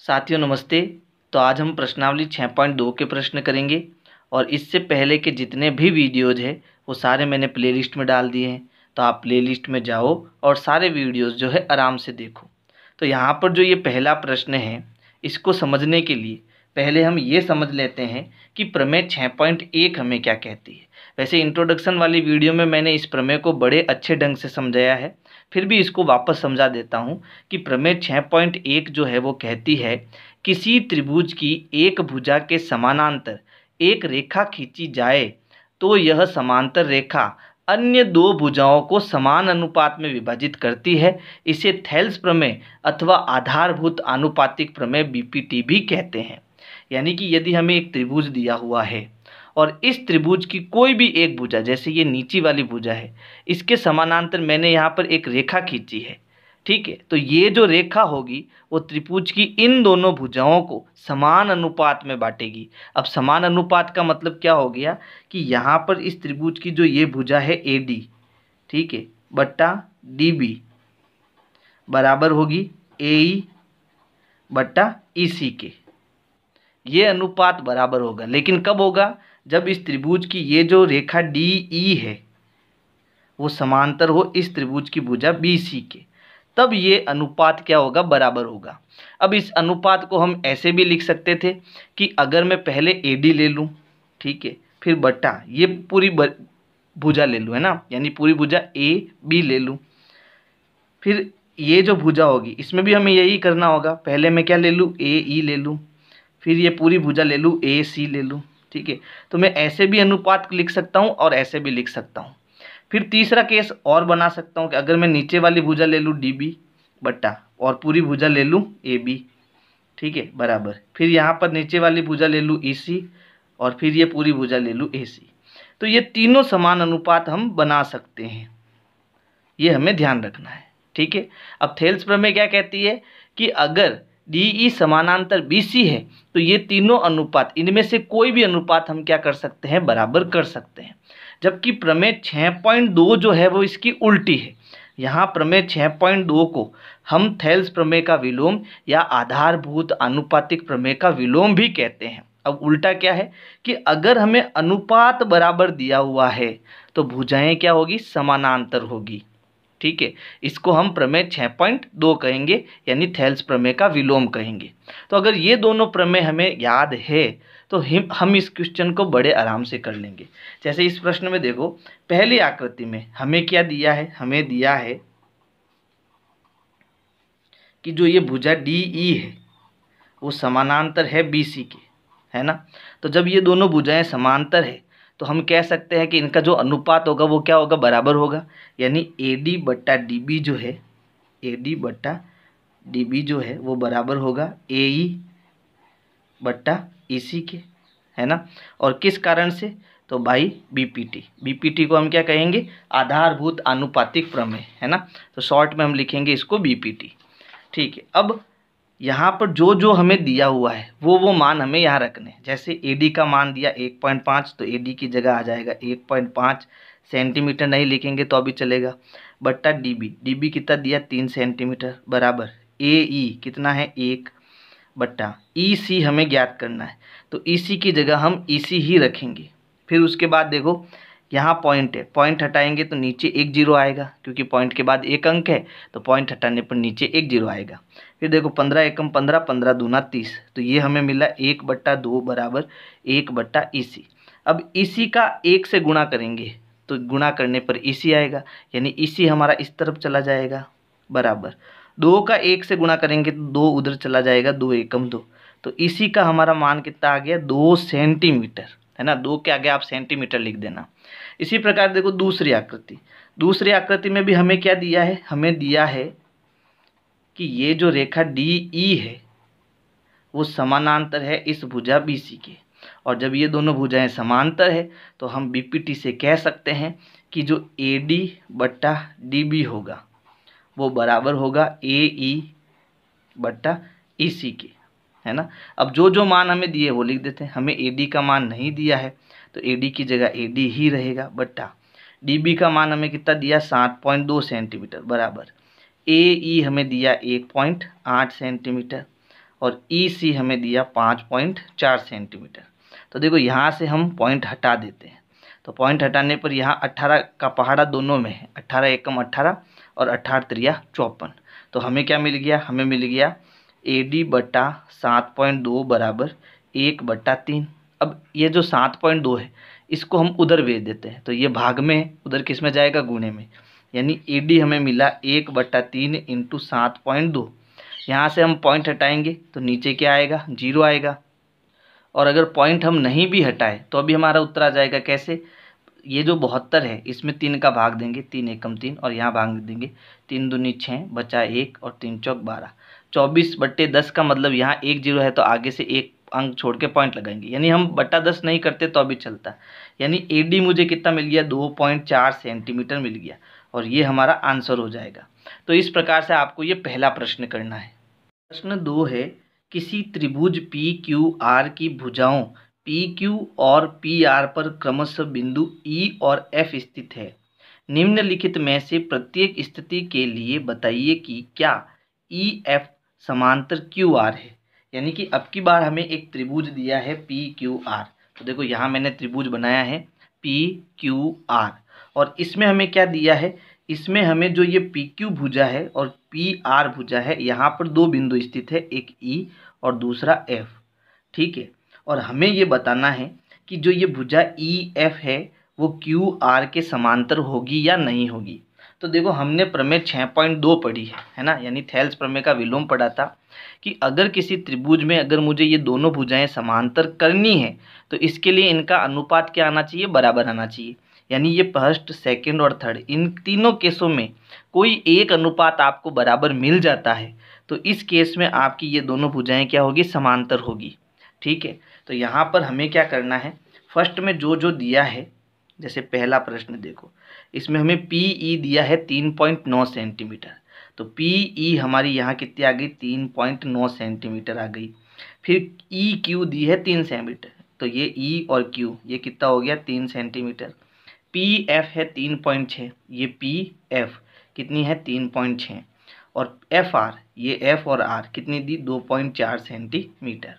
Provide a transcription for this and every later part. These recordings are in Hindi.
साथियों नमस्ते। तो आज हम प्रश्नावली 6.2 के प्रश्न करेंगे और इससे पहले के जितने भी वीडियोज़ है वो सारे मैंने प्लेलिस्ट में डाल दिए हैं। तो आप प्लेलिस्ट में जाओ और सारे वीडियोज़ जो है आराम से देखो। तो यहाँ पर जो ये पहला प्रश्न है इसको समझने के लिए पहले हम ये समझ लेते हैं कि प्रमेय 6.1 हमें क्या कहती है। वैसे इंट्रोडक्शन वाली वीडियो में मैंने इस प्रमेय को बड़े अच्छे ढंग से समझाया है, फिर भी इसको वापस समझा देता हूँ कि प्रमेय 6.1 जो है वो कहती है किसी त्रिभुज की एक भुजा के समानांतर एक रेखा खींची जाए तो यह समांतर रेखा अन्य दो भुजाओं को समान अनुपात में विभाजित करती है। इसे थेल्स प्रमेय अथवा आधारभूत आनुपातिक प्रमेय बीपीटी भी कहते हैं। यानी कि यदि हमें एक त्रिभुज दिया हुआ है और इस त्रिभुज की कोई भी एक भुजा, जैसे ये नीची वाली भुजा है, इसके समानांतर मैंने यहाँ पर एक रेखा खींची है, ठीक है। तो ये जो रेखा होगी वो त्रिभुज की इन दोनों भुजाओं को समान अनुपात में बांटेगी। अब समान अनुपात का मतलब क्या हो गया कि यहाँ पर इस त्रिभुज की जो ये भुजा है AD, ठीक है, बट्टा DB बराबर होगी AE बट्टा EC के। ये अनुपात बराबर होगा, लेकिन कब होगा? जब इस त्रिभुज की ये जो रेखा DE है वो समांतर हो इस त्रिभुज की भुजा BC के, तब ये अनुपात क्या होगा? बराबर होगा। अब इस अनुपात को हम ऐसे भी लिख सकते थे कि अगर मैं पहले AD ले लूँ, ठीक है, फिर बट्टा ये पूरी भुजा ले लूँ, है ना, यानी पूरी भुजा AB ले लूँ, फिर ये जो भुजा होगी इसमें भी हमें यही करना होगा। पहले मैं क्या ले लूँ? AE ले लूँ, फिर ये पूरी भुजा ले लूँ, AC ले लूँ, ठीक है। तो मैं ऐसे भी अनुपात लिख सकता हूँ और ऐसे भी लिख सकता हूँ। फिर तीसरा केस और बना सकता हूँ कि अगर मैं नीचे वाली भुजा ले लूँ DB बट्टा और पूरी भुजा ले लूँ AB, ठीक है, बराबर, फिर यहाँ पर नीचे वाली भुजा ले लूँ EC और फिर ये पूरी भुजा ले लूँ AC। तो ये तीनों समान अनुपात हम बना सकते हैं, ये हमें ध्यान रखना है, ठीक है। अब थेल्स प्रमेय क्या कहती है कि अगर DE समानांतर BC है तो ये तीनों अनुपात, इनमें से कोई भी अनुपात हम क्या कर सकते हैं? बराबर कर सकते हैं। जबकि प्रमेय 6.2 जो है वो इसकी उल्टी है। यहाँ प्रमेय 6.2 को हम थेल्स प्रमेय का विलोम या आधारभूत आनुपातिक प्रमेय का विलोम भी कहते हैं। अब उल्टा क्या है कि अगर हमें अनुपात बराबर दिया हुआ है तो भुजाएं क्या होगी? समानांतर होगी, ठीक है। इसको हम प्रमेय 6.2 कहेंगे, यानी थेल्स प्रमेय का विलोम कहेंगे। तो अगर ये दोनों प्रमेय हमें याद है तो हम इस क्वेश्चन को बड़े आराम से कर लेंगे। जैसे इस प्रश्न में देखो, पहली आकृति में हमें क्या दिया है? हमें दिया है कि जो ये भुजा DE है वो समानांतर है BC के, है ना। तो जब ये दोनों भुजाएं समांतर है तो हम कह सकते हैं कि इनका जो अनुपात होगा वो क्या होगा? बराबर होगा। यानी AD बट्टा DB जो है, AD बट्टा DB जो है वो बराबर होगा AE बट्टा EC के, है ना। और किस कारण से? तो बाई BPT को हम क्या कहेंगे? आधारभूत आनुपातिक प्रमेय, है ना। तो शॉर्ट में हम लिखेंगे इसको BPT, ठीक है। अब यहाँ पर जो जो हमें दिया हुआ है वो मान हमें यहाँ रखने हैं। जैसे AD का मान दिया 1.5, तो AD की जगह आ जाएगा 1.5 सेंटीमीटर, नहीं लिखेंगे तो अभी चलेगा, बट्टा DB कितना दिया? 3 सेंटीमीटर, बराबर AE कितना है? 1 बट्टा EC हमें ज्ञात करना है, तो EC की जगह हम EC ही रखेंगे। फिर उसके बाद देखो यहाँ पॉइंट है, पॉइंट हटाएंगे तो नीचे 1 0 आएगा, क्योंकि पॉइंट के बाद एक अंक है तो पॉइंट हटाने पर नीचे 1 0 आएगा। फिर देखो 15 एकम 15, 15 दूना 30, तो ये हमें मिला 1/2 बराबर 1 EC। अब EC का 1 से गुणा करेंगे तो गुणा करने पर EC आएगा, यानी EC हमारा इस तरफ चला जाएगा, बराबर 2 का 1 से गुणा करेंगे तो 2 उधर चला जाएगा, 2 एकम 2, तो EC का हमारा मान कितना आ गया? 2 सेंटीमीटर, है ना। 2 के आगे आप सेंटीमीटर लिख देना। इसी प्रकार देखो दूसरी आकृति में भी हमें क्या दिया है? हमें दिया है कि ये जो रेखा DE है वो समानांतर है इस भुजा BC के, और जब ये दोनों भुजाएं समांतर है तो हम BPT से कह सकते हैं कि जो AD बट्टा DB होगा वो बराबर होगा AE बट्टा EC के, है ना। अब जो जो मान हमें दिए वो लिख देते हैं। हमें AD का मान नहीं दिया है तो AD की जगह AD ही रहेगा, बट्टा DB का मान हमें कितना दिया? 7.2 सेंटीमीटर, बराबर AE हमें दिया 1.8 सेंटीमीटर, और ई सी हमें दिया 5.4 सेंटीमीटर। तो देखो यहाँ से हम पॉइंट हटा देते हैं, तो पॉइंट हटाने पर यहाँ 18 का पहाड़ा दोनों में है, 18 एकम 18 और 18 त्रिया 54। तो हमें क्या मिल गया, हमें मिल गया AD बटा 7.2 बराबर 1/3। अब ये जो 7.2 है इसको हम उधर भेज देते हैं, तो ये भाग में है, उधर किस में जाएगा, गुणे में। यानी AD हमें मिला 1/3 इंटू 7.2। यहाँ से हम पॉइंट हटाएंगे तो नीचे क्या आएगा, 0 आएगा। और अगर पॉइंट हम नहीं भी हटाए तो अभी हमारा उत्तर आ जाएगा। कैसे, ये जो 72 है इसमें 3 का भाग देंगे, 3 एकम 3, और यहाँ भाग देंगे 3 दूनी 6 बचा 1 और 3 चौक 12। 24/10 का मतलब यहाँ 1 0 है तो आगे से एक अंक छोड़ के पॉइंट लगाएंगे, यानी हम बटा 10 नहीं करते तो अभी चलता। यानी AD मुझे कितना मिल गया, 2.4 सेंटीमीटर मिल गया, और ये हमारा आंसर हो जाएगा। तो इस प्रकार से आपको ये पहला प्रश्न करना है। प्रश्न 2 है, किसी त्रिभुज PQR की भुजाओं PQ और PR पर क्रमशः बिंदु E और F स्थित है। निम्नलिखित में से प्रत्येक स्थिति के लिए बताइए कि क्या EF समांतर QR है। यानी कि अब की बार हमें एक त्रिभुज दिया है PQR। तो देखो यहाँ मैंने त्रिभुज बनाया है PQR, और इसमें हमें क्या दिया है, इसमें हमें जो ये PQ भुजा है और PR भुजा है, यहाँ पर दो बिंदु स्थित है, एक E और दूसरा F। ठीक है, और हमें ये बताना है कि जो ये भुजा EF है वो QR के समांतर होगी या नहीं होगी। तो देखो हमने प्रमेय 6.2 पढ़ी है ना, यानी थेल्स प्रमेय का विलोम पढ़ा था कि अगर किसी त्रिभुज में अगर मुझे ये दोनों भुजाएं समांतर करनी है तो इसके लिए इनका अनुपात क्या आना चाहिए, बराबर आना चाहिए। यानी ये फर्स्ट, सेकंड और थर्ड, इन तीनों केसों में कोई एक अनुपात आपको बराबर मिल जाता है तो इस केस में आपकी ये दोनों भुजाएं क्या होगी, समांतर होगी। ठीक है, तो यहाँ पर हमें क्या करना है, फर्स्ट में जो जो दिया है, जैसे पहला प्रश्न देखो, इसमें हमें PE दिया है 3.9 सेंटीमीटर, तो PE हमारी यहाँ कितनी आ गई, 3.9 सेंटीमीटर आ गई। फिर EQ दी है 3 सेंटीमीटर, तो ये E और Q ये कितना हो गया, 3 सेंटीमीटर। PF है 3.6, ये PF कितनी है, 3.6, और FR ये F और R कितनी दी, 2.4 सेंटीमीटर।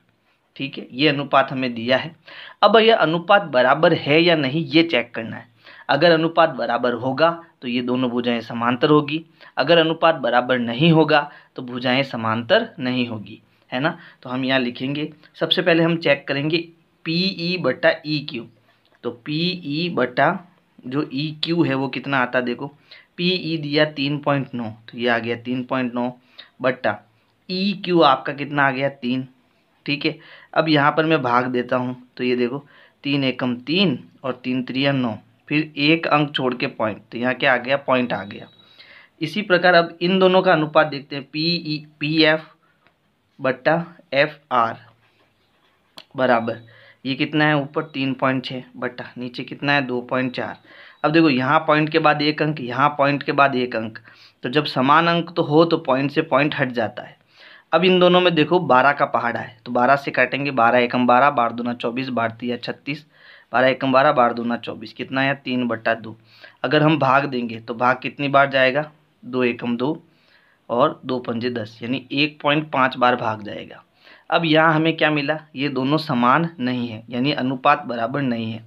ठीक है, ये अनुपात हमें दिया है। अब यह अनुपात बराबर है या नहीं ये चेक करना है। अगर अनुपात बराबर होगा तो ये दोनों भुजाएं समांतर होगी, अगर अनुपात बराबर नहीं होगा तो भुजाएं समांतर नहीं होगी, है ना। तो हम यहाँ लिखेंगे, सबसे पहले हम चेक करेंगे PE बटा EQ। तो PE बटा जो EQ है वो कितना आता, देखो PE दिया 3.9, तो ये आ गया 3.9 बटा EQ आपका कितना आ गया, 3। ठीक है, अब यहाँ पर मैं भाग देता हूँ, तो ये देखो 3 एकम 3 और 3 त्रिया 9, फिर एक अंक छोड़ के पॉइंट, तो यहाँ क्या आ गया, पॉइंट आ गया। इसी प्रकार अब इन दोनों का अनुपात देखते हैं, PF बटा FR बराबर ये कितना है, ऊपर 3.6 बटा नीचे कितना है, 2.4। अब देखो यहाँ पॉइंट के बाद एक अंक, यहाँ पॉइंट के बाद एक अंक, तो जब समान अंक तो हो तो पॉइंट से पॉइंट हट जाता है। अब इन दोनों में देखो 12 का पहाड़ा है, तो 12 से काटेंगे, 12 एकम 12, 12 दूना 24, 12 तिया 36, 12 एकम 12, 12 दूना 24, कितना है, 3/2। अगर हम भाग देंगे तो भाग कितनी बार जाएगा, 2 एकम 2 और 2 पंजे 10, यानी 1.5 बार भाग जाएगा। अब यहाँ हमें क्या मिला, ये दोनों समान नहीं है, यानी अनुपात बराबर नहीं है।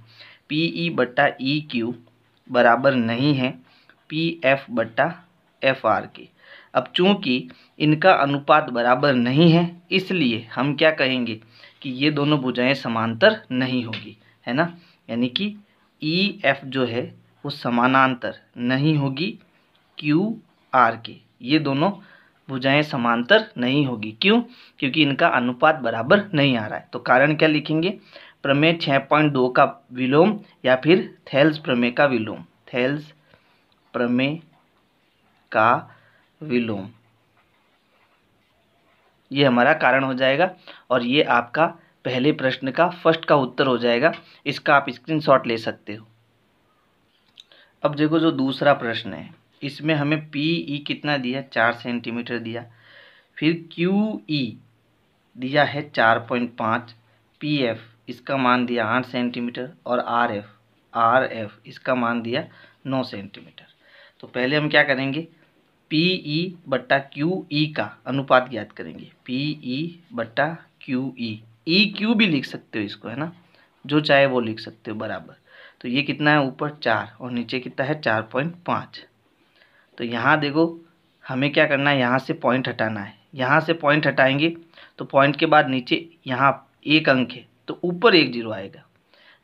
PE बटा EQ बराबर नहीं है PF बटा FR के। अब चूंकि इनका अनुपात बराबर नहीं है इसलिए हम क्या कहेंगे कि ये दोनों भुजाएं समांतर नहीं होगी, है ना। यानी कि EF जो है वो समानांतर नहीं होगी QR के, ये दोनों भुजाएं समांतर नहीं होगी। क्यों, क्योंकि इनका अनुपात बराबर नहीं आ रहा है। तो कारण क्या लिखेंगे, प्रमेय 6.2 का विलोम या फिर थेल्स प्रमेय का विलोम, थेल्स प्रमेय का विलोम, ये हमारा कारण हो जाएगा। और ये आपका पहले प्रश्न का फर्स्ट का उत्तर हो जाएगा, इसका आप स्क्रीनशॉट ले सकते हो। अब देखो जो दूसरा प्रश्न है इसमें हमें PE कितना दिया, 4 सेंटीमीटर दिया, फिर QE दिया है 4.5, PF इसका मान दिया 8 सेंटीमीटर और RF इसका मान दिया 9 सेंटीमीटर। तो पहले हम क्या करेंगे, PE बट्टा QE का अनुपात ज्ञात करेंगे। PE बट्टा QE, EQ भी लिख सकते हो इसको, है ना, जो चाहे वो लिख सकते हो बराबर। तो ये कितना है, ऊपर 4 और नीचे कितना है 4.5। तो यहाँ देखो हमें क्या करना है, यहाँ से पॉइंट हटाना है। यहाँ से पॉइंट हटाएंगे तो पॉइंट के बाद नीचे यहाँ एक अंक है तो ऊपर एक जीरो आएगा।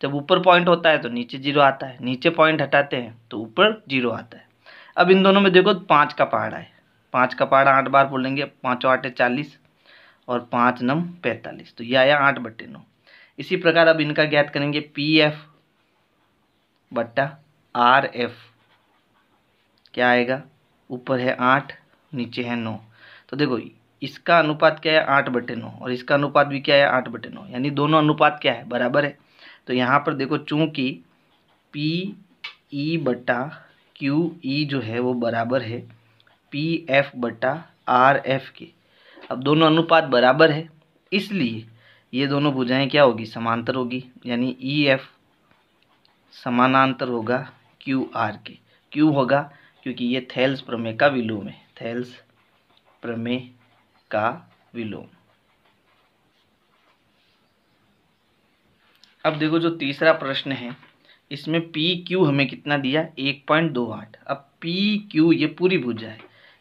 जब ऊपर पॉइंट होता है तो नीचे जीरो आता है, नीचे पॉइंट हटाते हैं तो ऊपर जीरो आता है। अब इन दोनों में देखो 5 का पहाड़ा है, 5 का पहाड़ा 8 बार बोलेंगे, 5 8 40 और 5 9 45, तो ये आया 8/9। इसी प्रकार अब इनका ज्ञात करेंगे, PF बट्टा RF क्या आएगा, ऊपर है 8 नीचे है 9। तो देखो इसका अनुपात क्या है 8/9 और इसका अनुपात भी क्या है 8/9, यानी दोनों अनुपात क्या है, बराबर है। तो यहाँ पर देखो चूंकि PE बट्टा QE जो है वो बराबर है PF बट्टा RF के। अब दोनों अनुपात बराबर है इसलिए ये दोनों भुजाएं क्या होगी, समांतर होगी, यानी EF समानांतर होगा QR के। क्यों होगा, क्योंकि ये थेल्स प्रमेय का विलोम है, थेल्स प्रमेय का विलोम। अब देखो जो तीसरा प्रश्न है इसमें PQ हमें कितना दिया, 1.28। अब PQ ये पूरी भुजा है,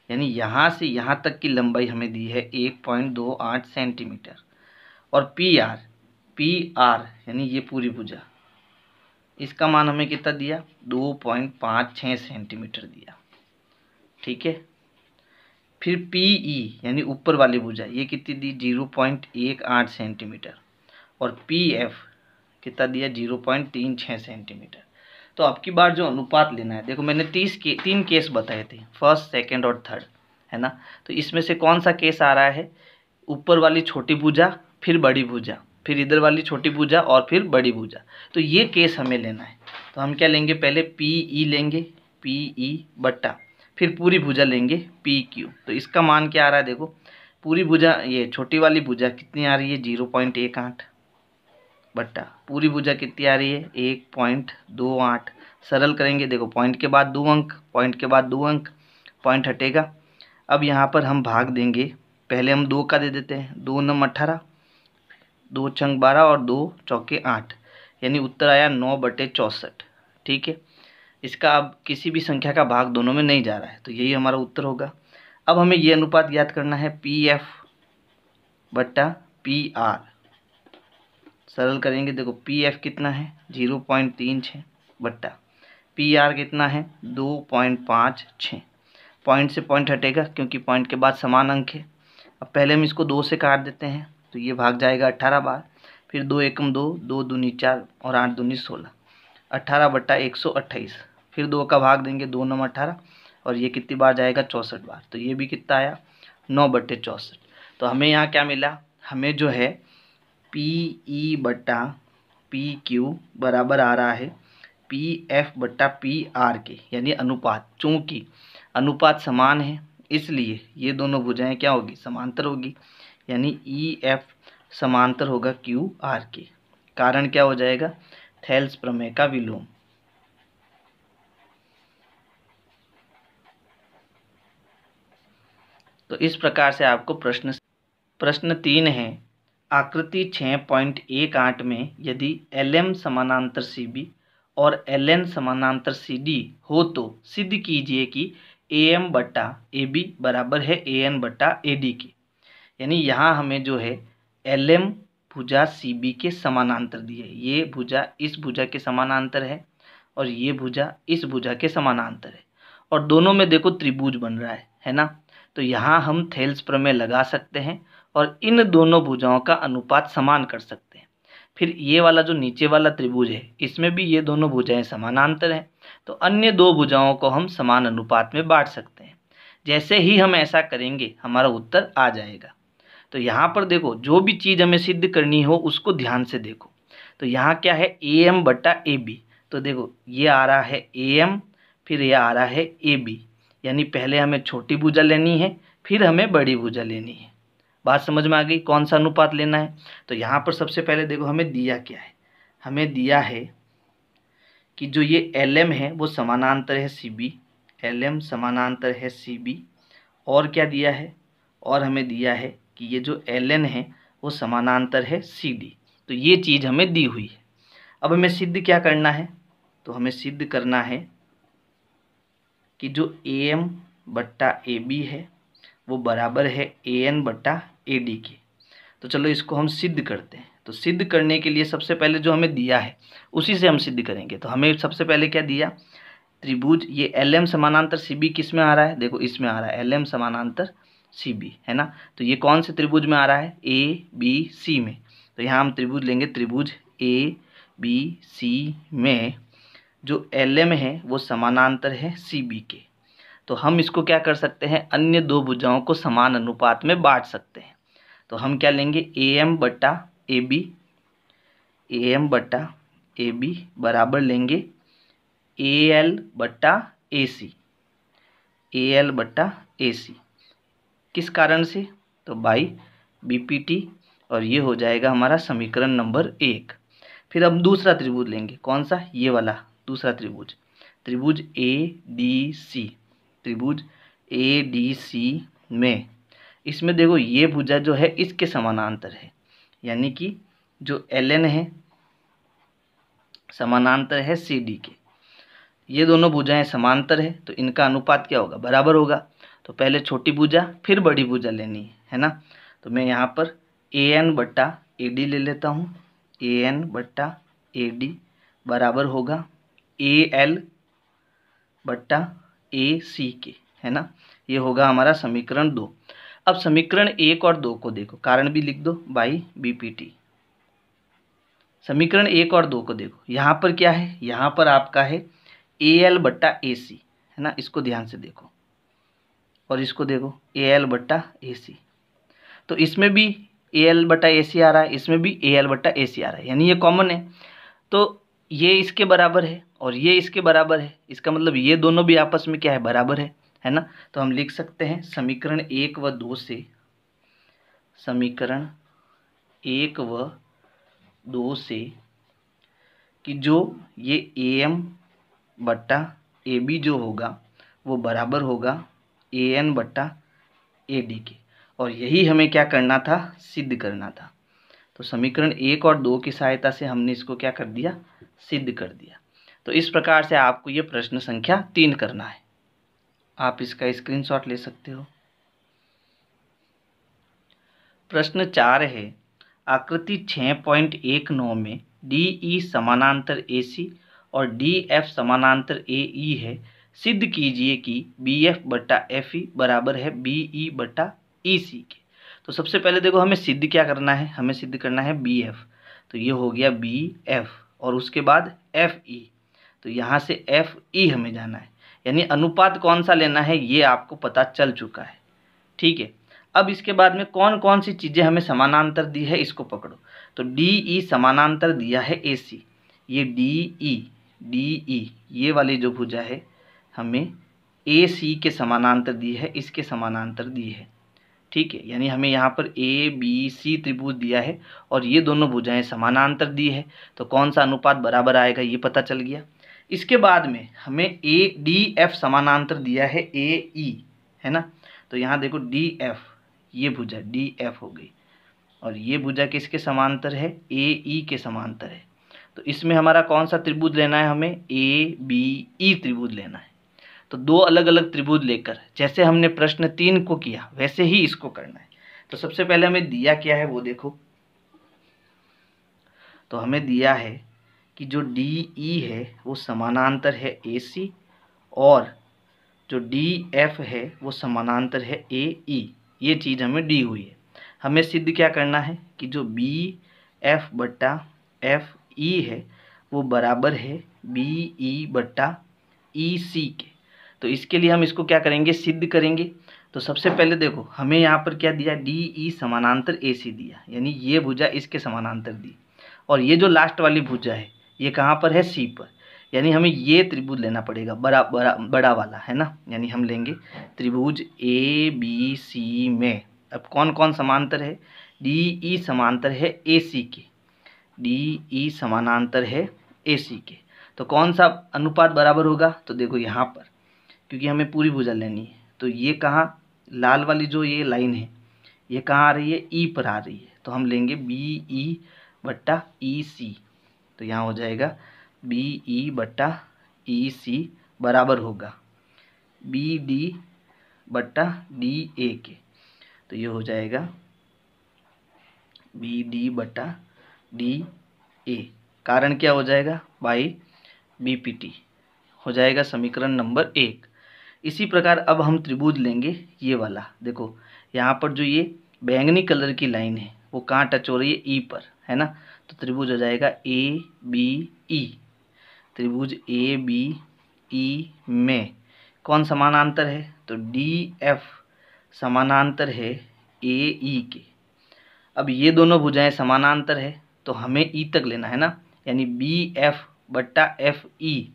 यानी यहाँ से यहाँ तक की लंबाई हमें दी है 1.28 सेंटीमीटर। और PR यानी ये पूरी भुजा, इसका मान हमें कितना दिया, 2.56 सेंटीमीटर दिया, ठीक है। फिर PE यानी ऊपर वाली भुजा ये कितनी दी, 0.18 सेंटीमीटर। और PF कितना दिया, 0.36 सेंटीमीटर। तो आपकी बार जो अनुपात लेना है, देखो मैंने 3 केस बताए थे, फर्स्ट सेकंड और थर्ड, है ना। तो इसमें से कौन सा केस आ रहा है, ऊपर वाली छोटी भुजा फिर बड़ी भुजा, फिर इधर वाली छोटी भुजा और फिर बड़ी भुजा, तो ये केस हमें लेना है। तो हम क्या लेंगे, पहले PE लेंगे, PE बट्टा फिर पूरी भुजा लेंगे PQ। तो इसका मान क्या आ रहा है, देखो पूरी भुजा ये छोटी वाली भुजा कितनी आ रही है, 0.18 बट्टा पूरी भुजा कितनी आ रही है, 1.28। सरल करेंगे, देखो पॉइंट के बाद 2 अंक, पॉइंट के बाद 2 अंक, पॉइंट हटेगा। अब यहाँ पर हम भाग देंगे, पहले हम 2 का दे देते हैं, 2 9 18, 2 छंग 12 और 2 चौके 8, यानी उत्तर आया 9/64, ठीक है। इसका अब किसी भी संख्या का भाग दोनों में नहीं जा रहा है तो यही हमारा उत्तर होगा। अब हमें ये अनुपात ज्ञात करना है, PF बट्टा PR। सरल करेंगे, देखो PF कितना है 0.36 बट्टा PR कितना है 2.56। पॉइंट से पॉइंट हटेगा क्योंकि पॉइंट के बाद समान अंक है। अब पहले हम इसको 2 से काट देते हैं तो ये भाग जाएगा 18 बार, फिर 2 एकम 2, 2 दूनी 4 और 8 दूनी 16, 18/128। फिर 2 का भाग देंगे, 2 9 18 और ये कितनी बार जाएगा 64 बार, तो ये भी कितना आया 9/64। तो हमें यहाँ क्या मिला, हमें जो है PE बट्टा PQ बराबर आ रहा है PF बट्टा PR के, यानी अनुपात, चूँकि अनुपात समान है इसलिए ये दोनों भुजाएं क्या होगी, समांतर होगी, यानी EF समांतर होगा QR के। कारण क्या हो जाएगा, थेल्स प्रमेय का विलोम। तो इस प्रकार से आपको प्रश्न 3 है, आकृति 6.18 में यदि LM समानांतर CB और LN समानांतर CD हो तो सिद्ध कीजिए कि AM बट्टा AB बराबर है AN बट्टा AD के। यानी यहाँ हमें जो है LM भुजा CB के समानांतर दी है, ये भुजा इस भुजा के समानांतर है और ये भुजा इस भुजा के समानांतर है, और दोनों में देखो त्रिभुज बन रहा है ना। तो यहाँ हम थेल्स प्रमेय लगा सकते हैं और इन दोनों भुजाओं का अनुपात समान कर सकते हैं। फिर ये वाला जो नीचे वाला त्रिभुज है इसमें भी ये दोनों भुजाएं समानांतर हैं, तो अन्य 2 भुजाओं को हम समान अनुपात में बांट सकते हैं। जैसे ही हम ऐसा करेंगे हमारा उत्तर आ जाएगा। तो यहाँ पर देखो जो भी चीज़ हमें सिद्ध करनी हो उसको ध्यान से देखो। तो यहाँ क्या है AM बट्टा AB, तो देखो ये आ रहा है AM फिर ये आ रहा है AB, यानी पहले हमें छोटी भुजा लेनी है फिर हमें बड़ी भुजा लेनी है। बात समझ में आ गई, कौन सा अनुपात लेना है। तो यहाँ पर सबसे पहले देखो हमें दिया क्या है, हमें दिया है कि जो ये LM है वो समानांतर है CB, LM समानांतर है CB और क्या दिया है, और हमें दिया है कि ये जो LN है वो समानांतर है CD। तो ये चीज़ हमें दी हुई है। अब हमें सिद्ध क्या करना है, तो हमें सिद्ध करना है कि जो AM बट्टा AB है वो बराबर है AN बट्टा AD के। तो चलो इसको हम सिद्ध करते हैं। तो सिद्ध करने के लिए सबसे पहले जो हमें दिया है उसी से हम सिद्ध करेंगे। तो हमें सबसे पहले क्या दिया, त्रिभुज ये LM समानांतर CB किस में आ रहा है, देखो इसमें आ रहा है LM समानांतर CB, है ना। तो ये कौन से त्रिभुज में आ रहा है, ABC में। तो यहाँ हम त्रिभुज लेंगे, त्रिभुज ABC में जो LM है वो समानांतर है CB के। तो हम इसको क्या कर सकते हैं, अन्य दो भुजाओं को समान अनुपात में बांट सकते हैं। तो हम क्या लेंगे, AM बट्टा AB बराबर लेंगे AL बट्टा AC। किस कारण से, तो बाई BPT, और ये हो जाएगा हमारा समीकरण नंबर 1। फिर हम दूसरा त्रिभुज लेंगे, कौन सा, ये वाला दूसरा त्रिभुज, त्रिभुज ADC में, इसमें देखो ये भुजा जो है इसके समानांतर है, यानी कि जो LN है समानांतर है CD के। ये दोनों भुजाएं समांतर है तो इनका अनुपात क्या होगा, बराबर होगा। तो पहले छोटी भुजा फिर बड़ी भुजा लेनी है ना। तो मैं यहाँ पर AN बट्टा AD ले लेता हूँ। AN बट्टा AD बराबर होगा AL बट्टा AC के, है ना। ये होगा हमारा समीकरण 2। अब समीकरण 1 और 2 को देखो, कारण भी लिख दो बाई BPT। समीकरण 1 और 2 को देखो, यहाँ पर क्या है, यहाँ पर आपका है AL बट्टा AC, है ना। इसको ध्यान से देखो और इसको देखो AL बट्टा AC। तो इसमें भी AL बट्टा AC आ रहा है, इसमें भी AL बट्टा AC आ रहा है, यानी ये कॉमन है। तो ये इसके बराबर है और ये इसके बराबर है, इसका मतलब ये दोनों भी आपस में क्या है, बराबर है ना। तो हम लिख सकते हैं समीकरण 1 व 2 से, समीकरण 1 व 2 से कि जो ये AM बट्टा AB जो होगा वो बराबर होगा AN बट्टा AD के, और यही हमें क्या करना था, सिद्ध करना था। तो समीकरण 1 और 2 की सहायता से हमने इसको क्या कर दिया, सिद्ध कर दिया। तो इस प्रकार से आपको ये प्रश्न संख्या 3 करना है। आप इसका स्क्रीनशॉट ले सकते हो। प्रश्न 4 है, आकृति 6.19 में DE समानांतर AC और DF समानांतर AE है। सिद्ध कीजिए कि BF बट्टा FE बराबर है BE बट्टा EC के। तो सबसे पहले देखो हमें सिद्ध क्या करना है, हमें सिद्ध करना है BF। तो ये हो गया BF और उसके बाद FE। तो यहाँ से FE हमें जाना है, यानी अनुपात कौन सा लेना है ये आपको पता चल चुका है, ठीक है। अब इसके बाद में कौन कौन सी चीज़ें हमें समानांतर दी है इसको पकड़ो। तो DE समानांतर दिया है AC, ये DE ये वाली जो भुजा है हमें AC के समानांतर दी है, इसके समानांतर दी है, ठीक है। यानी हमें यहाँ पर ABC त्रिभुज दिया है और ये दोनों भुजाएं समानांतर दी है, तो कौन सा अनुपात बराबर आएगा ये पता चल गया। इसके बाद में हमें DF समानांतर दिया है AE, है ना। तो यहाँ देखो DF, ये भुजा DF हो गई और ये भुजा किसके समांतर है, AE के समांतर है। तो इसमें हमारा कौन सा त्रिभुज लेना है, हमें ABE त्रिभुज लेना है। तो दो अलग अलग त्रिभुज लेकर जैसे हमने प्रश्न 3 को किया वैसे ही इसको करना है। तो सबसे पहले हमें दिया क्या है वो देखो। तो हमें दिया है कि जो DE है वो समानांतर है AC और जो DF है वो समानांतर है AE। ये चीज़ हमें दी हुई है। हमें सिद्ध क्या करना है कि जो BF बट्टा FE है वो बराबर है BE बट्टा EC के। तो इसके लिए हम इसको क्या करेंगे, सिद्ध करेंगे। तो सबसे पहले देखो हमें यहाँ पर क्या दिया, DE समानांतर AC दिया, यानी ये भुजा इसके समानांतर दी, और ये जो लास्ट वाली भुजा है ये कहाँ पर है, C पर। यानी हमें ये त्रिभुज लेना पड़ेगा बड़ा वाला, है ना। यानी हम लेंगे त्रिभुज ABC में। अब कौन कौन समांतर है, DE समांतर है AC के, DE समानांतर है AC के। तो कौन सा अनुपात बराबर होगा, तो देखो यहाँ पर क्योंकि हमें पूरी भुजा लेनी है तो ये कहाँ लाल वाली जो ये लाइन है ये कहाँ आ रही है, ई पर आ रही है, तो हम लेंगे बी ई बट्टा ई सी। तो यहाँ हो जाएगा बी ई बट्टा ई सी बराबर होगा बी डी बट्टा डी ए के। तो ये हो जाएगा बी डी बट्टा डी ए। कारण क्या हो जाएगा, बाई बी पी टी हो जाएगा समीकरण नंबर 1। इसी प्रकार अब हम त्रिभुज लेंगे ये वाला। देखो यहाँ पर जो ये बैंगनी कलर की लाइन है वो कहाँ टच हो रही है, ई पर, है ना। तो त्रिभुज हो जाएगा ए बी ई। त्रिभुज ए बी ई में कौन समानांतर है, तो डी एफ समानांतर है ए ई के। अब ये दोनों भुजाएं समानांतर है तो हमें ई तक लेना है ना, यानी बी एफ बट्टा एफ ई,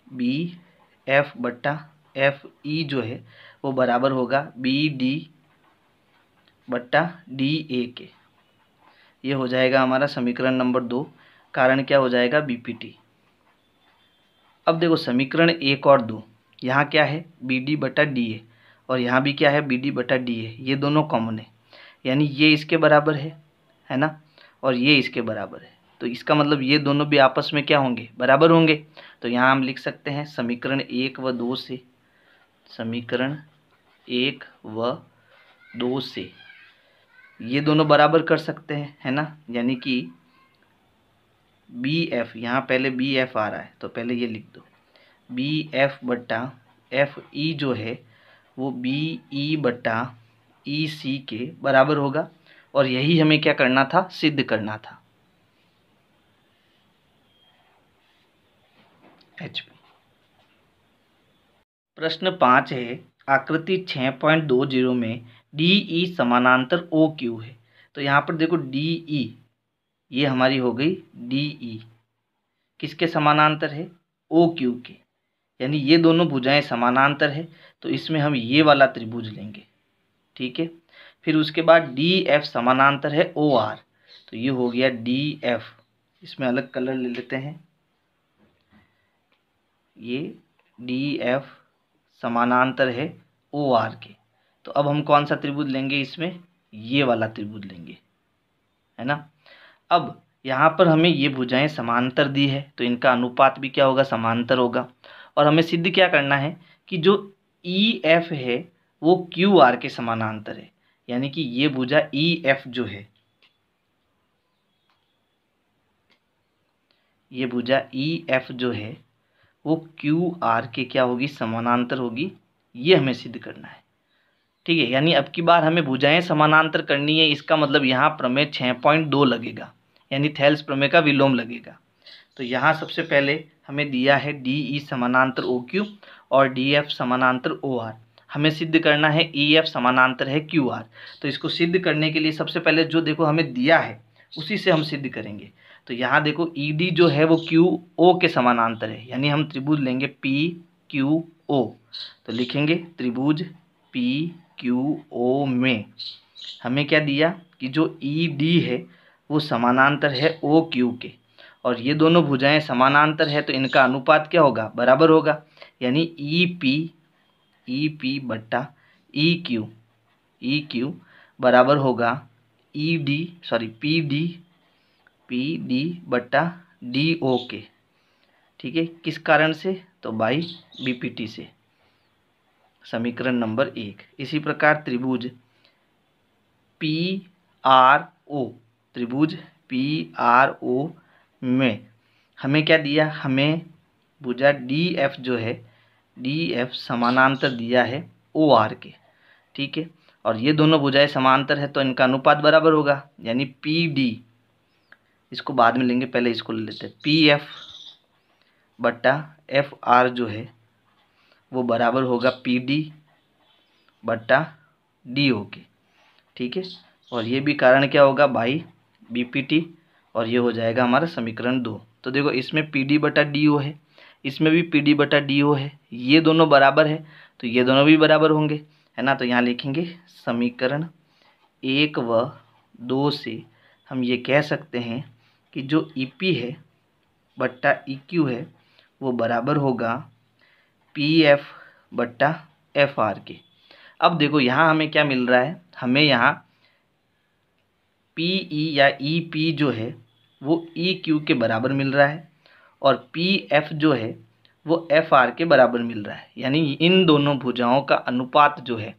बी एफ बट्टा एफ ई जो है वो बराबर होगा बी डी बट्टा डी ए के। ये हो जाएगा हमारा समीकरण नंबर 2। कारण क्या हो जाएगा, बी पी टी। अब देखो समीकरण 1 और 2, यहाँ क्या है बी डी बटा डी ए, और यहाँ भी क्या है बी डी बटा डी ए, ये दोनों कॉमन है, यानी ये इसके बराबर है ना, और ये इसके बराबर है। तो इसका मतलब ये दोनों भी आपस में क्या होंगे, बराबर होंगे। तो यहाँ हम लिख सकते हैं समीकरण 1 व 2 से, समीकरण 1 व 2 से ये दोनों बराबर कर सकते हैं, है ना। यानी कि बी एफ, यहाँ पहले बी एफ आ रहा है तो पहले ये लिख दो, बी एफ बट्टा एफ ई जो है वो बी ई बट्टा ई सी के बराबर होगा। और यही हमें क्या करना था, सिद्ध करना था। HP प्रश्न 5 है, आकृति 6.20 में डी ई समानांतर ओ क्यू है। तो यहाँ पर देखो डी ई ये हमारी हो गई डी ई किसके समानांतर है, ओ क्यू के, यानी ये दोनों भुजाएं समानांतर है। तो इसमें हम ये वाला त्रिभुज लेंगे, ठीक है। फिर उसके बाद डी एफ समानांतर है ओ आर, तो ये हो गया डी एफ। इसमें अलग कलर ले लेते हैं, ये डी एफ समानांतर है ओ आर के। तो अब हम कौन सा त्रिभुज लेंगे, इसमें ये वाला त्रिभुज लेंगे, है ना। अब यहाँ पर हमें ये भुजाएं समांतर दी है तो इनका अनुपात भी क्या होगा, समांतर होगा। और हमें सिद्ध क्या करना है कि जो ई एफ है वो क्यू आर के समानांतर है, यानी कि ये भुजा ई एफ जो है, ये भुजा ई एफ जो है वो क्यू आर के क्या होगी, समानांतर होगी। ये हमें सिद्ध करना है, ठीक है। यानी अब की बार हमें भुजाएं समानांतर करनी है, इसका मतलब यहाँ प्रमेय 6.2 लगेगा, यानी थेल्स प्रमेय का विलोम लगेगा। तो यहाँ सबसे पहले हमें दिया है डी ई समानांतर ओ क्यू और डी एफ समानांतर ओ आर। हमें सिद्ध करना है ई एफ समानांतर है क्यू आर। तो इसको सिद्ध करने के लिए सबसे पहले जो देखो हमें दिया है उसी से हम सिद्ध करेंगे। तो यहाँ देखो ई डी जो है वो क्यू ओ के समानांतर है, यानी हम त्रिभुज लेंगे पी क्यू ओ। तो लिखेंगे त्रिभुज पी क्यू ओ में हमें क्या दिया कि जो ई डी है वो समानांतर है ओ क्यू के, और ये दोनों भुजाएं समानांतर है तो इनका अनुपात क्या होगा, बराबर होगा। यानी ई पी बट्टा ई क्यू बराबर होगा पी डी बट्टा डी ओ के, ठीक है। किस कारण से, तो बाई बी पी टी से, समीकरण नंबर 1। इसी प्रकार त्रिभुज पी आर ओ, त्रिभुज पी आर ओ में हमें क्या दिया, हमें भुजा डी एफ जो है, डी एफ समानांतर दिया है ओ आर के, ठीक है। और ये दोनों भुजाएं समांतर है तो इनका अनुपात बराबर होगा, यानी पी डी, इसको बाद में लेंगे, पहले इसको ले लेते हैं, पी एफ बट्टा एफ आर जो है वो बराबर होगा पी डी बट्टा डी ओ के, ठीक है। और ये भी कारण क्या होगा, बाई बी पी टी, और ये हो जाएगा हमारा समीकरण 2। तो देखो इसमें पी डी बटा डी ओ है, इसमें भी पी डी बटा डी ओ है, ये दोनों बराबर है तो ये दोनों भी बराबर होंगे, है ना। तो यहाँ लिखेंगे समीकरण 1 व 2 से हम ये कह सकते हैं कि जो ई पी है बट्टा ई क्यू है वो बराबर होगा पी एफ बट्टा एफ आर के। अब देखो यहाँ हमें क्या मिल रहा है, हमें यहाँ पी ई या ई पी जो है वो ई क्यू के बराबर मिल रहा है और पी एफ जो है वो एफ आर के बराबर मिल रहा है। यानी इन दोनों भुजाओं का अनुपात जो है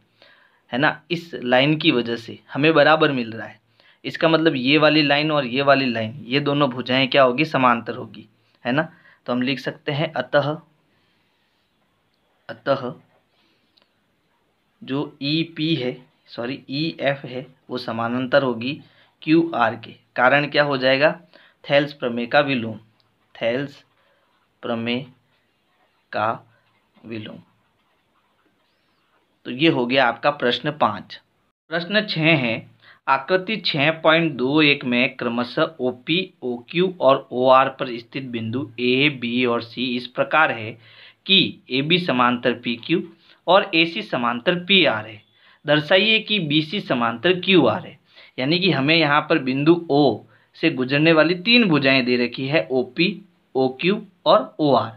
ना, इस लाइन की वजह से हमें बराबर मिल रहा है। इसका मतलब ये वाली लाइन और ये वाली लाइन, ये दोनों भुजाएं क्या होगी, समांतर होगी, है ना। तो हम लिख सकते हैं अतः जो ई पी है, सॉरी ई एफ है, वो समानांतर होगी क्यू आर के। कारण क्या हो जाएगा, थेल्स प्रमेय का विलोम, थेल्स प्रमेय का विलोम। तो ये हो गया आपका प्रश्न 5। प्रश्न 6 है, आकृति 6.21 में क्रमशः OP, OQ और OR पर स्थित बिंदु A, B और C इस प्रकार है कि AB समांतर PQ और AC समांतर PR है। दर्शाइए कि BC समांतर QR है। यानी कि हमें यहाँ पर बिंदु O से गुजरने वाली 3 भुजाएं दे रखी है, OP, OQ और OR,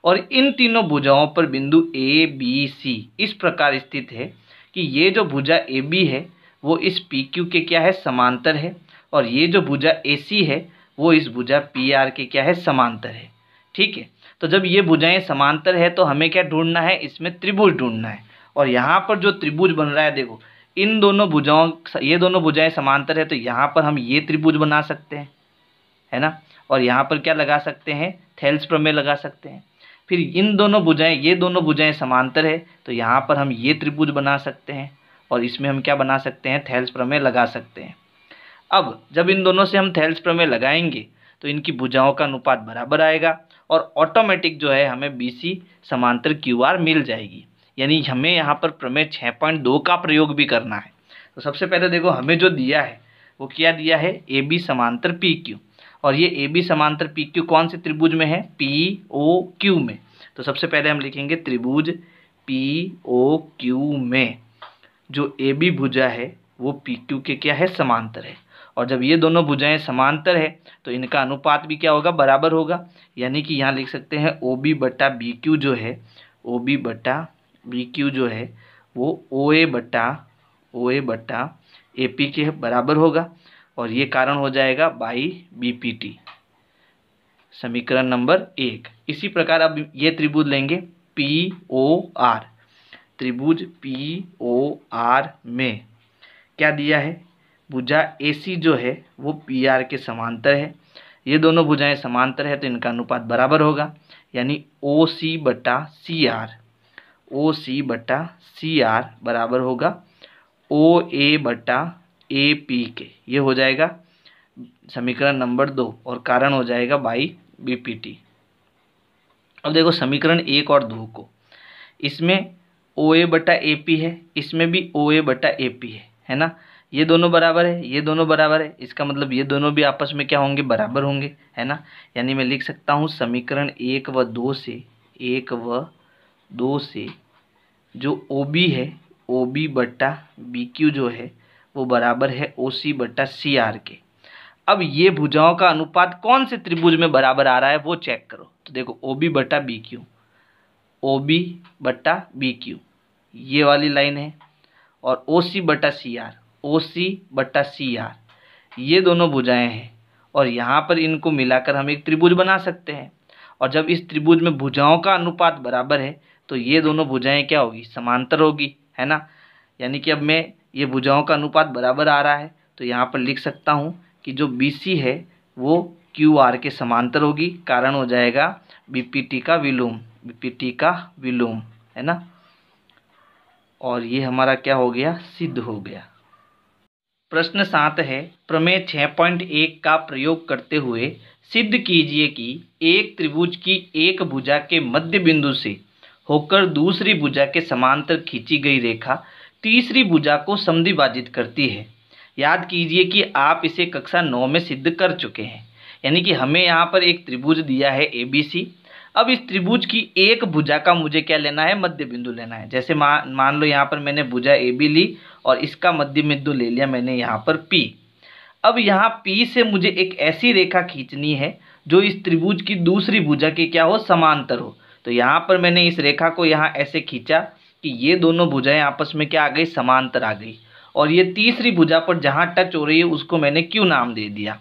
और इन तीनों भुजाओं पर बिंदु A, B, C इस प्रकार स्थित है कि ये जो भुजा AB है वो इस PQ के क्या है, समांतर है, और ये जो भुजा AC है वो इस भुजा PR के क्या है, समांतर है। ठीक है, तो जब ये भुजाएं समांतर है तो हमें क्या ढूंढना है, इसमें त्रिभुज ढूंढना है। और यहाँ पर जो त्रिभुज बन रहा है, देखो इन दोनों भुजाओं, ये दोनों भुजाएं समांतर है तो यहाँ पर हम ये त्रिभुज बना सकते हैं, है ना। और यहाँ पर क्या लगा सकते हैं, थेल्स प्रमेय लगा सकते हैं। फिर इन दोनों भुजाएं, ये दोनों भुजाएं समांतर है तो यहाँ पर हम ये त्रिभुज बना सकते हैं और इसमें हम क्या बना सकते हैं, थेल्स प्रमेय लगा सकते हैं। अब जब इन दोनों से हम थेल्स प्रमेय लगाएंगे तो इनकी भुजाओं का अनुपात बराबर आएगा और ऑटोमेटिक जो है हमें BC समांतर QR मिल जाएगी। यानी हमें यहाँ पर प्रमेय 6.2 का प्रयोग भी करना है। तो सबसे पहले देखो हमें जो दिया है वो क्या दिया है, AB समांतर PQ, और ये AB समांतर PQ कौन से त्रिभुज में है, POQ में। तो सबसे पहले हम लिखेंगे त्रिभुज POQ में जो AB भुजा है वो PQ के क्या है, समांतर है। और जब ये दोनों भुजाएं समांतर है तो इनका अनुपात भी क्या होगा, बराबर होगा। यानी कि यहाँ लिख सकते हैं OB बटा BQ जो है, OB बटा BQ जो है वो OA बटा AP के बराबर होगा, और ये कारण हो जाएगा बाई BPT, समीकरण नंबर 1। इसी प्रकार अब ये त्रिभुज लेंगे POR, त्रिभुज POR में क्या दिया है, भुजा AC जो है वो PR के समांतर है। ये दोनों भुजाएं समांतर है तो इनका अनुपात बराबर होगा। यानी OC बटा CR बराबर होगा OA बटा AP के। ये हो जाएगा समीकरण नंबर 2 और कारण हो जाएगा बाई BPT। अब देखो समीकरण 1 और 2 को, इसमें OA बटा AP है, इसमें भी OA बटा AP है ना। ये दोनों बराबर है, ये दोनों बराबर है, इसका मतलब ये दोनों भी आपस में क्या होंगे, बराबर होंगे, है ना। यानी मैं लिख सकता हूँ समीकरण 1 व 2 से जो OB है, OB बटा BQ जो है वो बराबर है OC बटा CR के। अब ये भुजाओं का अनुपात कौन से त्रिभुज में बराबर आ रहा है वो चेक करो। तो देखो OB बटा BQ ये वाली लाइन है, और OC बटा CR ये दोनों भुजाएं हैं, और यहाँ पर इनको मिलाकर हम एक त्रिभुज बना सकते हैं। और जब इस त्रिभुज में भुजाओं का अनुपात बराबर है तो ये दोनों भुजाएं क्या होगी, समांतर होगी, है ना। यानी कि अब मैं ये भुजाओं का अनुपात बराबर आ रहा है तो यहाँ पर लिख सकता हूँ कि जो BC है वो QR के समांतर होगी, कारण हो जाएगा BPT का विलोम, है ना। और ये हमारा क्या हो गया, सिद्ध हो गया। प्रश्न 7 है, प्रमेय 6.1 का प्रयोग करते हुए सिद्ध कीजिए कि एक त्रिभुज की एक भुजा के मध्य बिंदु से होकर दूसरी भुजा के समांतर खींची गई रेखा तीसरी भुजा को समद्विभाजित करती है। याद कीजिए कि आप इसे कक्षा 9 में सिद्ध कर चुके हैं। यानी कि हमें यहाँ पर एक त्रिभुज दिया है ABC। अब इस त्रिभुज की एक भुजा का मुझे क्या लेना है, मध्य बिंदु लेना है। जैसे मान लो यहाँ पर मैंने भुजा AB ली और इसका मध्य बिंदु ले लिया मैंने यहाँ पर P। अब यहाँ P से मुझे एक ऐसी रेखा खींचनी है जो इस त्रिभुज की दूसरी भुजा के क्या हो, समांतर हो। तो यहाँ पर मैंने इस रेखा को यहाँ ऐसे खींचा कि ये दोनों भुजाएं आपस में क्या आ गई, समांतर आ गई, और ये तीसरी भुजा पर जहाँ टच हो रही है उसको मैंने क्यू नाम दे दिया।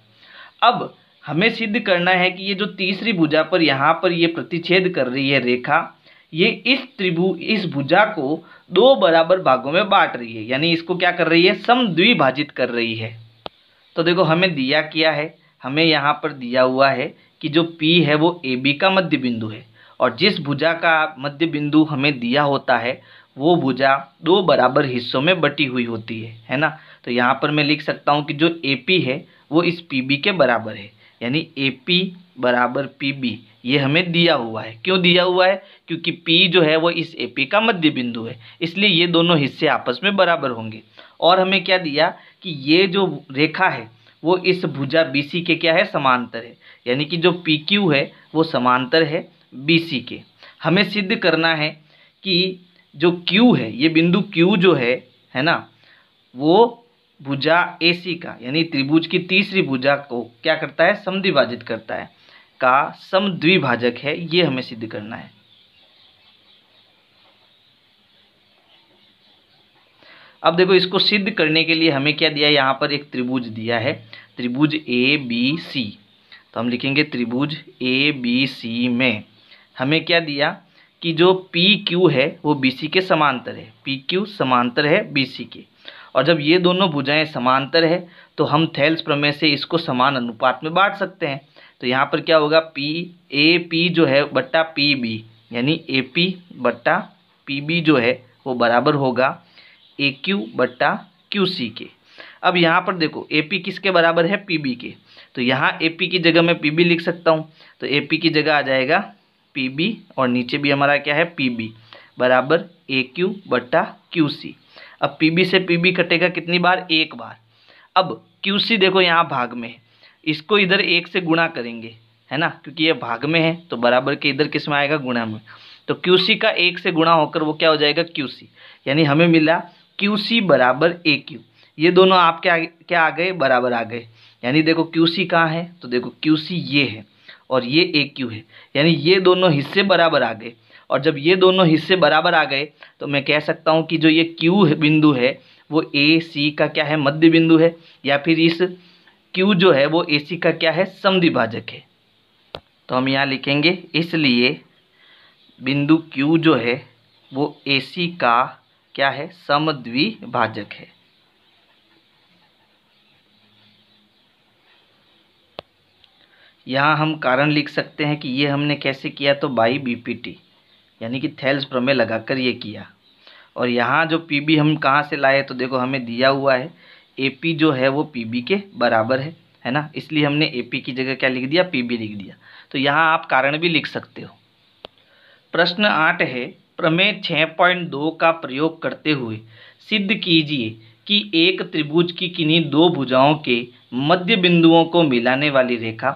अब हमें सिद्ध करना है कि ये जो तीसरी भुजा पर यहाँ पर ये प्रतिच्छेद कर रही है रेखा, ये इस भुजा को दो बराबर भागों में बांट रही है, यानी इसको क्या कर रही है, समद्विभाजित कर रही है। तो देखो हमें दिया क्या है, हमें यहाँ पर दिया हुआ है कि जो P है वो AB का मध्य बिंदु है, और जिस भुजा का मध्य बिंदु हमें दिया होता है वो भुजा दो बराबर हिस्सों में बटी हुई होती है ना। तो यहाँ पर मैं लिख सकता हूँ कि जो AP है वो इस PB के बराबर है, यानी AP बराबर PB, ये हमें दिया हुआ है। क्यों दिया हुआ है, क्योंकि P जो है वो इस AP का मध्य बिंदु है, इसलिए ये दोनों हिस्से आपस में बराबर होंगे। और हमें क्या दिया कि ये जो रेखा है वो इस भुजा BC के क्या है, समांतर है, यानी कि जो PQ है वो समांतर है BC के। हमें सिद्ध करना है कि जो Q है, ये बिंदु Q जो है ना, वो भुजा AC का, यानी त्रिभुज की तीसरी भुजा को क्या करता है, समद्विभाजित करता है, का समद्विभाजक है, ये हमें सिद्ध करना है। अब देखो इसको सिद्ध करने के लिए हमें क्या दिया है, यहाँ पर एक त्रिभुज दिया है, त्रिभुज ABC। तो हम लिखेंगे त्रिभुज ABC में हमें क्या दिया कि जो PQ है वो BC के समांतर है, PQ समांतर है BC के। और जब ये दोनों भुजाएं समांतर है तो हम थेल्स प्रमेय से इसको समान अनुपात में बांट सकते हैं। तो यहाँ पर क्या होगा, AP जो है बट्टा PB, यानी AP बट्टा PB जो है वो बराबर होगा AQ बट्टा QC के। अब यहाँ पर देखो AP किसके बराबर है, PB के, तो यहाँ AP की जगह मैं PB लिख सकता हूँ। तो AP की जगह आ जाएगा PB, और नीचे भी हमारा क्या है, PB बराबर AQ बट्टा QC। अब PB से PB कटेगा कितनी बार, एक बार। अब QC देखो यहाँ भाग में है, इसको इधर एक से गुणा करेंगे, है ना, क्योंकि ये भाग में है तो बराबर के इधर किस में आएगा, गुणा में। तो QC का एक से गुणा होकर वो क्या हो जाएगा, QC, यानी हमें मिला QC बराबर AQ। ये दोनों आप क्या आ गए, बराबर आ गए। यानी देखो QC कहाँ है, तो देखो QC ये है और ये AQ है, यानी ये दोनों हिस्से बराबर आ गए। और जब ये दोनों हिस्से बराबर आ गए तो मैं कह सकता हूँ कि जो ये Q बिंदु है वो AC का क्या है, मध्य बिंदु है, या फिर इस Q जो है वो AC का क्या है, समद्विभाजक है। तो हम यहाँ लिखेंगे इसलिए बिंदु Q जो है वो AC का क्या है, समद्विभाजक है। यहाँ हम कारण लिख सकते हैं कि ये हमने कैसे किया, तो बाई BPT, यानी कि थेल्स प्रमेय लगाकर ये किया। और यहाँ जो PB हम कहाँ से लाए, तो देखो हमें दिया हुआ है AP जो है वो PB के बराबर है ना, इसलिए हमने AP की जगह क्या लिख दिया, PB लिख दिया। तो यहाँ आप कारण भी लिख सकते हो। प्रश्न 8 है, प्रमेय 6.2 का प्रयोग करते हुए सिद्ध कीजिए कि एक त्रिभुज की किन्हीं दो भुजाओं के मध्य बिंदुओं को मिलाने वाली रेखा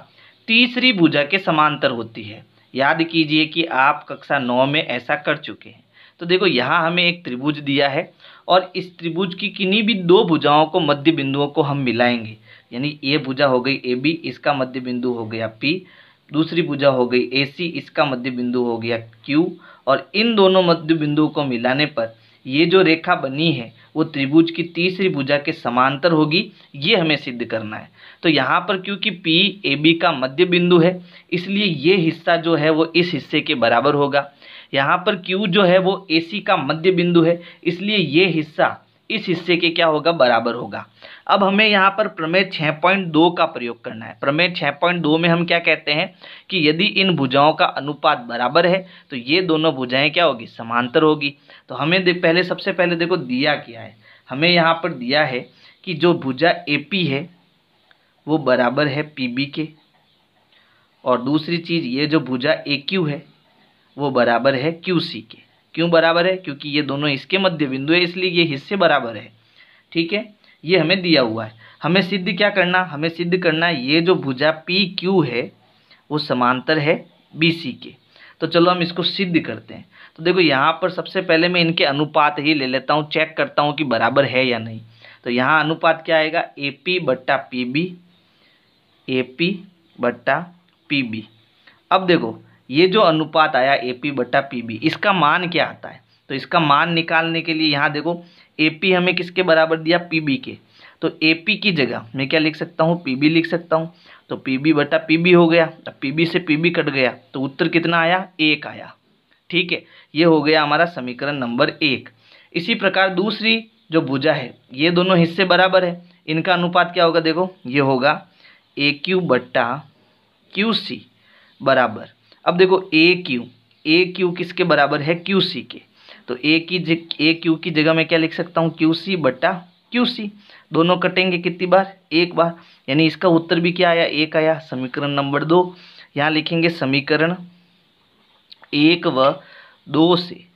तीसरी भुजा के समांतर होती है। याद कीजिए कि आप कक्षा 9 में ऐसा कर चुके हैं। तो देखो यहाँ हमें एक त्रिभुज दिया है और इस त्रिभुज की किन्हीं भी दो भुजाओं को मध्य बिंदुओं को हम मिलाएंगे, यानी ये भुजा हो गई AB, इसका मध्य बिंदु हो गया P, दूसरी भुजा हो गई AC, इसका मध्य बिंदु हो गया Q, और इन दोनों मध्य बिंदुओं को मिलाने पर ये जो रेखा बनी है वो त्रिभुज की तीसरी भुजा के समांतर होगी, ये हमें सिद्ध करना है। तो यहाँ पर क्योंकि P AB का मध्य बिंदु है इसलिए ये हिस्सा जो है वो इस हिस्से के बराबर होगा। यहाँ पर Q जो है वो AC का मध्य बिंदु है इसलिए ये हिस्सा इस हिस्से के क्या होगा, बराबर होगा। अब हमें यहाँ पर प्रमेय 6.2 का प्रयोग करना है। प्रमेय 6.2 में हम क्या कहते हैं कि यदि इन भुजाओं का अनुपात बराबर है तो ये दोनों भुजाएं क्या होगी, समांतर होगी। तो हमें सबसे पहले देखो दिया क्या है, हमें यहाँ पर दिया है कि जो भुजा AP है वो बराबर है PB के, और दूसरी चीज़ ये जो भुजा AQ है वो बराबर है QC के। क्यों बराबर है, क्योंकि ये दोनों इसके मध्य बिंदु है इसलिए ये हिस्से बराबर है। ठीक है, ये हमें दिया हुआ है। हमें सिद्ध क्या करना, हमें सिद्ध करना ये जो भुजा PQ है वो समांतर है BC के। तो चलो हम इसको सिद्ध करते हैं। तो देखो यहाँ पर सबसे पहले मैं इनके अनुपात ही ले लेता हूँ, चेक करता हूँ कि बराबर है या नहीं। तो यहाँ अनुपात क्या आएगा, AP बट्टा PB, AP बट्टा PB। अब देखो ये जो अनुपात आया AP बट्टा PB, इसका मान क्या आता है, तो इसका मान निकालने के लिए यहाँ देखो AP हमें किसके बराबर दिया, PB के। तो AP की जगह मैं क्या लिख सकता हूँ, PB लिख सकता हूँ। तो PB बटा PB हो गया। अब PB से PB कट गया तो उत्तर कितना आया, 1 आया। ठीक है, ये हो गया हमारा समीकरण नंबर 1। इसी प्रकार दूसरी जो भुजा है, ये दोनों हिस्से बराबर है, इनका अनुपात क्या होगा, देखो ये होगा AQ बट्टा QC बराबर। अब देखो AQ किसके बराबर है, QC के। तो AQ की जगह मैं क्या लिख सकता हूँ, QC बट्टा QC। दोनों कटेंगे कितनी बार, एक बार, यानी इसका उत्तर भी क्या आया, 1 आया। समीकरण नंबर 2 यहाँ लिखेंगे, समीकरण 1 व 2 से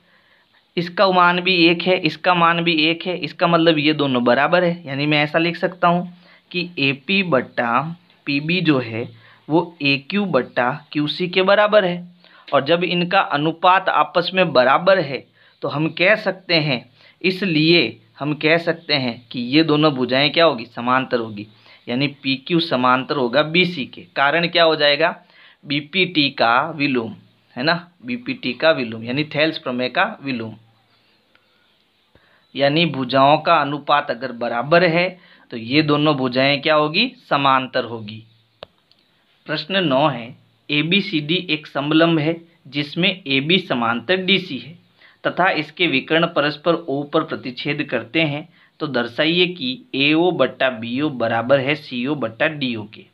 इसका मान भी 1 है, इसका मान भी 1 है, इसका मतलब ये दोनों बराबर है। यानी मैं ऐसा लिख सकता हूँ कि AP बट्टा PB जो है वो AQ बट्टा QC के बराबर है। और जब इनका अनुपात आपस में बराबर है तो हम कह सकते हैं, इसलिए हम कह सकते हैं कि ये दोनों भुजाएं क्या होगी, समांतर होगी। यानी PQ समांतर होगा BC के। कारण क्या हो जाएगा, BPT का विलोम, है ना, BPT का विलोम यानी थेल्स प्रमेय का विलोम। यानी भुजाओं का अनुपात अगर बराबर है तो ये दोनों भुजाएं क्या होगी, समांतर होगी। प्रश्न 9 है, ABCD एक समलंब है जिसमें AB समांतर DC है तथा इसके विकर्ण परस्पर O पर प्रतिच्छेद करते हैं, तो दर्शाइए कि AO बट्टा BO बराबर है CO बट्टा DO के।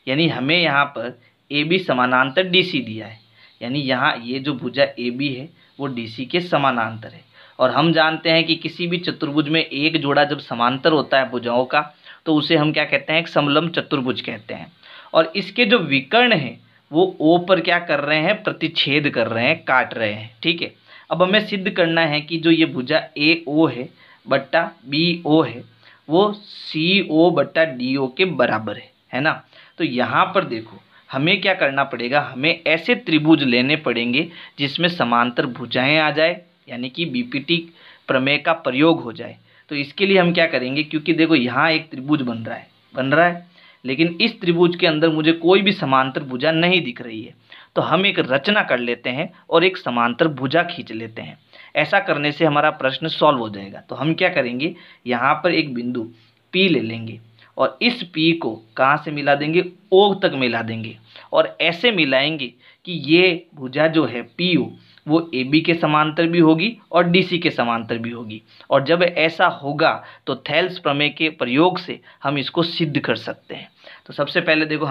यानी हमें यहाँ पर AB समानांतर DC दिया है, यानी यहाँ ये जो भुजा AB है वो DC के समानांतर है। और हम जानते हैं कि किसी भी चतुर्भुज में एक जोड़ा जब समांतर होता है भुजाओं का तो उसे हम क्या कहते हैं, एक समलंब चतुर्भुज कहते हैं। और इसके जो विकर्ण हैं वो O पर क्या कर रहे हैं, प्रतिच्छेद कर रहे हैं, काट रहे हैं। ठीक है, अब हमें सिद्ध करना है कि जो ये भुजा AO है बट्टा BO है वो CO बट्टा DO के बराबर है ना। तो यहाँ पर देखो हमें क्या करना पड़ेगा, हमें ऐसे त्रिभुज लेने पड़ेंगे जिसमें समांतर भुजाएं आ जाए, यानी कि BPT प्रमेय का प्रयोग हो जाए। तो इसके लिए हम क्या करेंगे, क्योंकि देखो यहाँ एक त्रिभुज बन रहा है, लेकिन इस त्रिभुज के अंदर मुझे कोई भी समांतर भुजा नहीं दिख रही है, तो हम एक रचना कर लेते हैं और एक समांतर भुजा खींच लेते हैं। ऐसा करने से हमारा प्रश्न सॉल्व हो जाएगा। तो हम क्या करेंगे, यहाँ पर एक बिंदु P ले लेंगे और इस P को कहाँ से मिला देंगे, O तक मिला देंगे और ऐसे मिलाएंगे कि ये भुजा जो है PO वो AB के समांतर भी होगी और DC के समांतर भी होगी। और जब ऐसा होगा तो थेल्स प्रमेय के प्रयोग से हम इसको सिद्ध कर सकते हैं। तो सबसे पहले देखो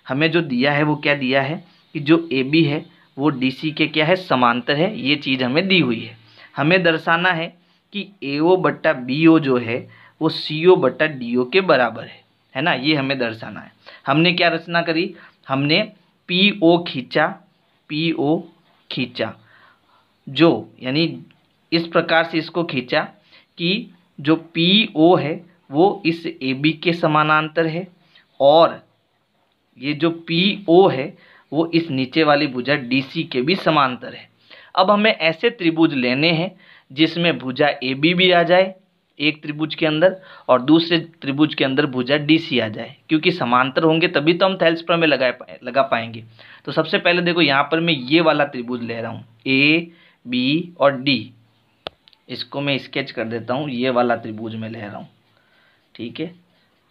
हमें जो दिया है वो क्या दिया है कि जो AB है वो DC के क्या है, समांतर है। ये चीज़ हमें दी हुई है। हमें दर्शाना है कि AO बट्टा BO जो है वो CO बट्टा DO के बराबर है ना, ये हमें दर्शाना है। हमने क्या रचना करी, हमने PO खींचा जो, यानी इस प्रकार से इसको खींचा कि जो PO है वो इस AB के समानांतर है और ये जो PO है वो इस नीचे वाली भुजा DC के भी समांतर है। अब हमें ऐसे त्रिभुज लेने हैं जिसमें भुजा AB भी आ जाए एक त्रिभुज के अंदर और दूसरे त्रिभुज के अंदर भुजा DC आ जाए, क्योंकि समांतर होंगे तभी तो हम थेल्स प्रमेय लगा पाएंगे। तो सबसे पहले देखो यहाँ पर मैं ये वाला त्रिभुज ले रहा हूँ A, B और D। इसको मैं स्केच कर देता हूँ, ये वाला त्रिभुज मैं ले रहा हूँ। ठीक है,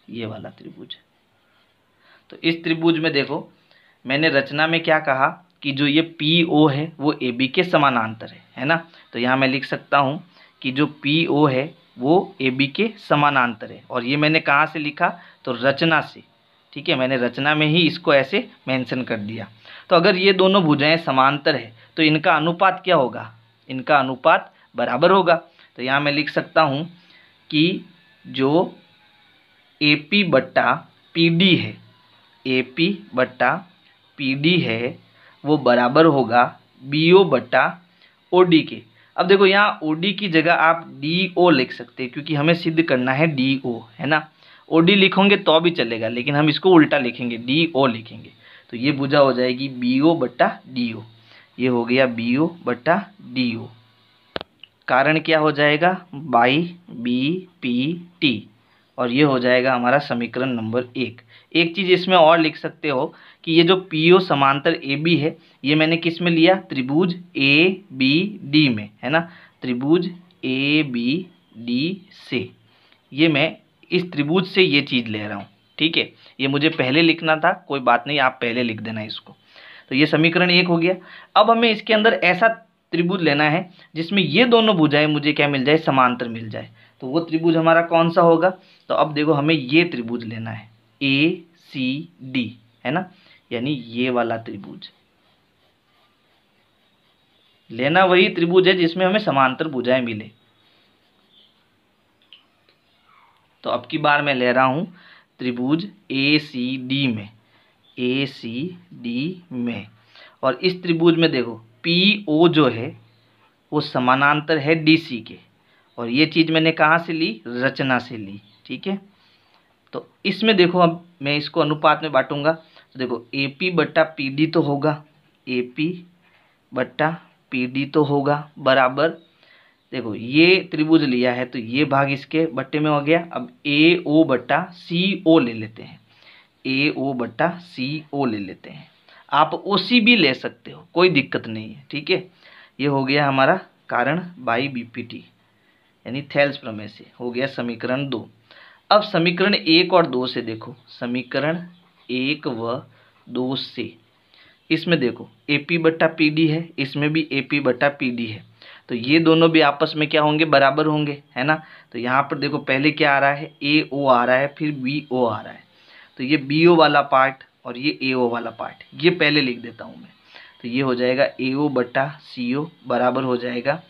ये वाला त्रिभुज। तो इस त्रिभुज में देखो मैंने रचना में क्या कहा कि जो ये PO है वो AB के समानांतर है ना। तो यहाँ मैं लिख सकता हूँ कि जो PO है वो AB के समानांतर है। और ये मैंने कहाँ से लिखा, तो रचना से। ठीक है, मैंने रचना में ही इसको ऐसे मेंशन कर दिया। तो अगर ये दोनों भुजाएं समांतर है तो इनका अनुपात क्या होगा, इनका अनुपात बराबर होगा। तो यहाँ मैं लिख सकता हूँ कि जो AP बट्टा PD है, AP बट्टा PD है वो बराबर होगा BO बट्टा OD के। अब देखो यहाँ OD की जगह आप DO लिख सकते हैं, क्योंकि हमें सिद्ध करना है DO, है ना। OD लिखोगे तो भी चलेगा, लेकिन हम इसको उल्टा लिखेंगे, DO लिखेंगे। तो ये भुजा हो जाएगी BO बट्टा DO। ये हो गया BO बट्टा DO। कारण क्या हो जाएगा, बाई BPT। और ये हो जाएगा हमारा समीकरण नंबर 1। एक चीज़ इसमें और लिख सकते हो कि ये जो PO समांतर AB है ये मैंने किस में लिया, त्रिभुज ABD में, है ना। त्रिभुज ए बी डी से, ये मैं इस त्रिभुज से ये चीज़ ले रहा हूँ, ठीक है। ये मुझे पहले लिखना था, कोई बात नहीं, आप पहले लिख देना इसको। तो ये समीकरण 1 हो गया। अब हमें इसके अंदर ऐसा त्रिभुज लेना है जिसमें ये दोनों भुजाएं मुझे क्या मिल जाए, समांतर मिल जाए। तो वो त्रिभुज हमारा कौन सा होगा, तो अब देखो हमें ये त्रिभुज लेना है ए सी डी, है ना, यानी ये वाला त्रिभुज लेना, वही त्रिभुज है जिसमें हमें समांतर भुजाएं मिले। तो अब की बार मैं ले रहा हूं त्रिभुज ए सी डी में, ए सी डी में, और इस त्रिभुज में देखो पी ओ जो है वो समानांतर है डी सी के, और ये चीज़ मैंने कहाँ से ली, रचना से ली, ठीक है। तो इसमें देखो अब मैं इसको अनुपात में बांटूंगा, तो देखो ए पी बट्टा पी डी तो होगा, ए पी बट्टा पी डी तो होगा, बराबर देखो ये त्रिभुज लिया है तो ये भाग इसके बट्टे में हो गया। अब ए ओ बट्टा सी ओ ले लेते हैं, ए ओ बट्टा सी ओ ले लेते हैं। आप ओ सी भी ले सकते हो, कोई दिक्कत नहीं है, ठीक है। ये हो गया हमारा कारण बाई बीपीटी, यानी थेल्स प्रमेय से हो गया समीकरण 2। अब समीकरण 1 और 2 से देखो, समीकरण 1 व 2 से इसमें देखो ए पी बट्टा पी डी है, इसमें भी ए पी बट्टा पी डी है, तो ये दोनों भी आपस में क्या होंगे, बराबर होंगे, है ना। तो यहाँ पर देखो पहले क्या आ रहा है, ए ओ आ रहा है, फिर बी ओ आ रहा है, तो ये बी ओ वाला पार्ट और ये ए ओ वाला पार्ट ये पहले लिख देता हूँ मैं। तो ये हो जाएगा ए ओ बट्टा सी ओ बराबर हो जाएगा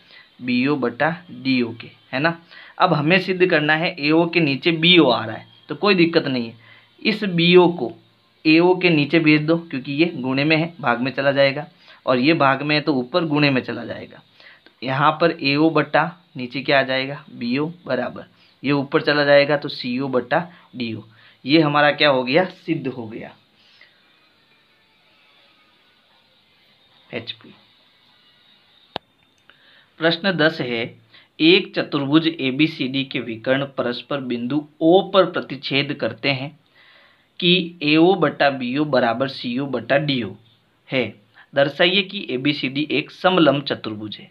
बी ओ बट्टा डी ओ के, है ना। अब हमें सिद्ध करना है ए ओ के नीचे बी ओ आ रहा है, तो कोई दिक्कत नहीं है, इस बी ओ को ए ओ के नीचे भेज दो, क्योंकि ये गुणे में है, भाग में चला जाएगा, और ये भाग में है तो ऊपर गुणे में चला जाएगा। तो यहाँ पर ए ओ बट्टा नीचे क्या आ जाएगा, बी ओ बराबर, ये ऊपर चला जाएगा तो सी ओ बट्टा डी ओ। ये हमारा क्या हो गया, सिद्ध हो गया। HP प्रश्न 10 है, एक चतुर्भुज ABCD के विकर्ण परस्पर बिंदु O पर प्रतिच्छेद करते हैं कि AO बट्टा BO बराबर CO बट्टा DO है। दर्शाइए कि ABCD एक समलंब चतुर्भुज है।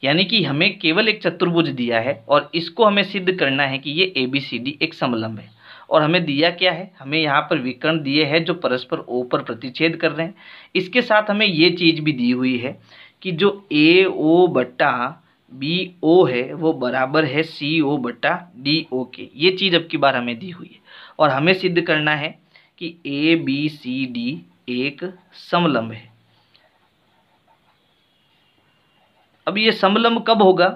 यानी कि हमें केवल एक चतुर्भुज दिया है और इसको हमें सिद्ध करना है कि ये ABCD एक समलंब है। और हमें दिया क्या है, हमें यहाँ पर विकर्ण दिए हैं जो परस्पर O पर प्रतिच्छेद कर रहे हैं। इसके साथ हमें ये चीज़ भी दी हुई है कि जो AO बट्टा BO है वो बराबर है CO बट्टा DO के। ये चीज़ अब की बार हमें दी हुई है और हमें सिद्ध करना है कि ABCD एक समलंब है। अब ये समलंब कब होगा,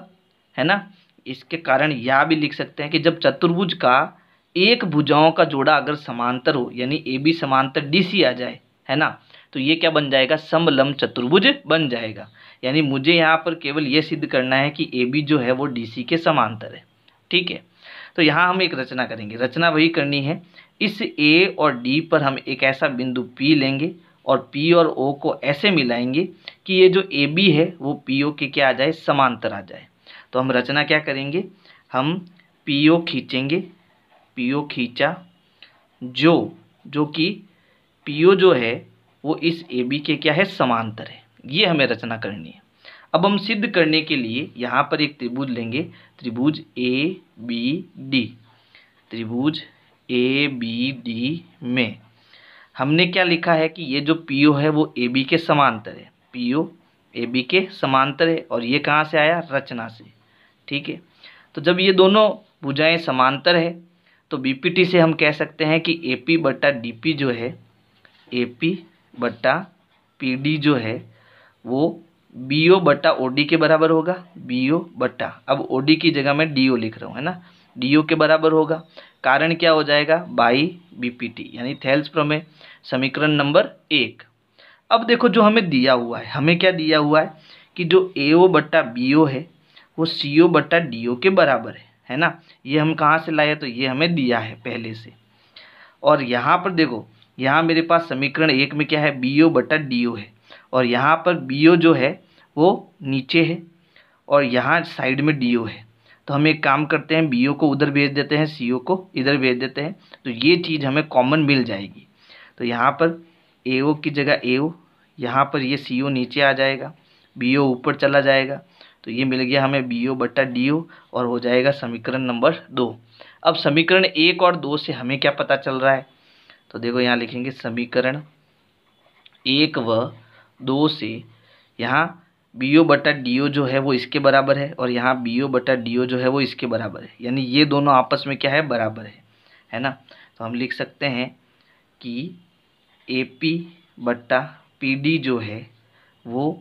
है ना, इसके कारण यह भी लिख सकते हैं कि जब चतुर्भुज का एक भुजाओं का जोड़ा अगर समांतर हो, यानी AB समांतर DC आ जाए, है ना, तो ये क्या बन जाएगा, समलंब चतुर्भुज बन जाएगा। यानी मुझे यहाँ पर केवल ये सिद्ध करना है कि AB जो है वो DC के समांतर है, ठीक है। तो यहाँ हम एक रचना करेंगे, रचना वही करनी है, इस A और D पर हम एक ऐसा बिंदु P लेंगे और P और O को ऐसे मिलाएंगे कि ये जो AB है वो PO के क्या आ जाए, समांतर आ जाए। तो हम रचना क्या करेंगे, हम PO खींचेंगे, PO खींचा जो कि PO जो है वो इस AB के क्या है, समांतर है। ये हमें रचना करनी है। अब हम सिद्ध करने के लिए यहाँ पर एक त्रिभुज लेंगे, त्रिभुज ABD। त्रिभुज ABD में हमने क्या लिखा है कि ये जो PO है वो AB के समांतर है, PO AB के समांतर है, और ये कहाँ से आया, रचना से, ठीक है। तो जब ये दोनों भुजाएं समांतर है तो BPT से हम कह सकते हैं कि AP बट्टा DP जो है, AP बट्टा PD जो है वो BO बट्टा OD के बराबर होगा, BO बट्टा, अब OD की जगह मैं DO लिख रहा हूँ, है ना, DO के बराबर होगा। कारण क्या हो जाएगा, बाई BPT, यानी थेल्स प्रमेय, समीकरण नंबर 1। अब देखो जो हमें दिया हुआ है, हमें क्या दिया हुआ है कि जो AO बट्टा BO है वो CO बट्टा DO के बराबर है ना। ये हम कहाँ से लाए, तो ये हमें दिया है पहले से। और यहाँ पर देखो, यहाँ मेरे पास समीकरण 1 में क्या है, BO बट्टा DO है, और यहाँ पर BO जो है वो नीचे है और यहाँ साइड में DO है। तो हम एक काम करते हैं, BO को उधर भेज देते हैं, CO को इधर भेज देते हैं, तो ये चीज़ हमें कॉमन मिल जाएगी। तो यहाँ पर AO की जगह AO, यहाँ पर ये CO नीचे आ जाएगा, BO ऊपर चला जाएगा, तो तो ये मिल गया हमें BO बटा DO और हो जाएगा समीकरण नंबर 2। अब समीकरण 1 और 2 से हमें क्या पता चल रहा है, तो देखो यहाँ लिखेंगे समीकरण 1 व 2 से यहाँ BO बटा DO जो है वो इसके बराबर है और यहाँ BO बटा DO जो है वो इसके बराबर है, यानी ये दोनों आपस में क्या है, बराबर है ना। तो हम लिख सकते हैं कि AP बटा PD जो है वो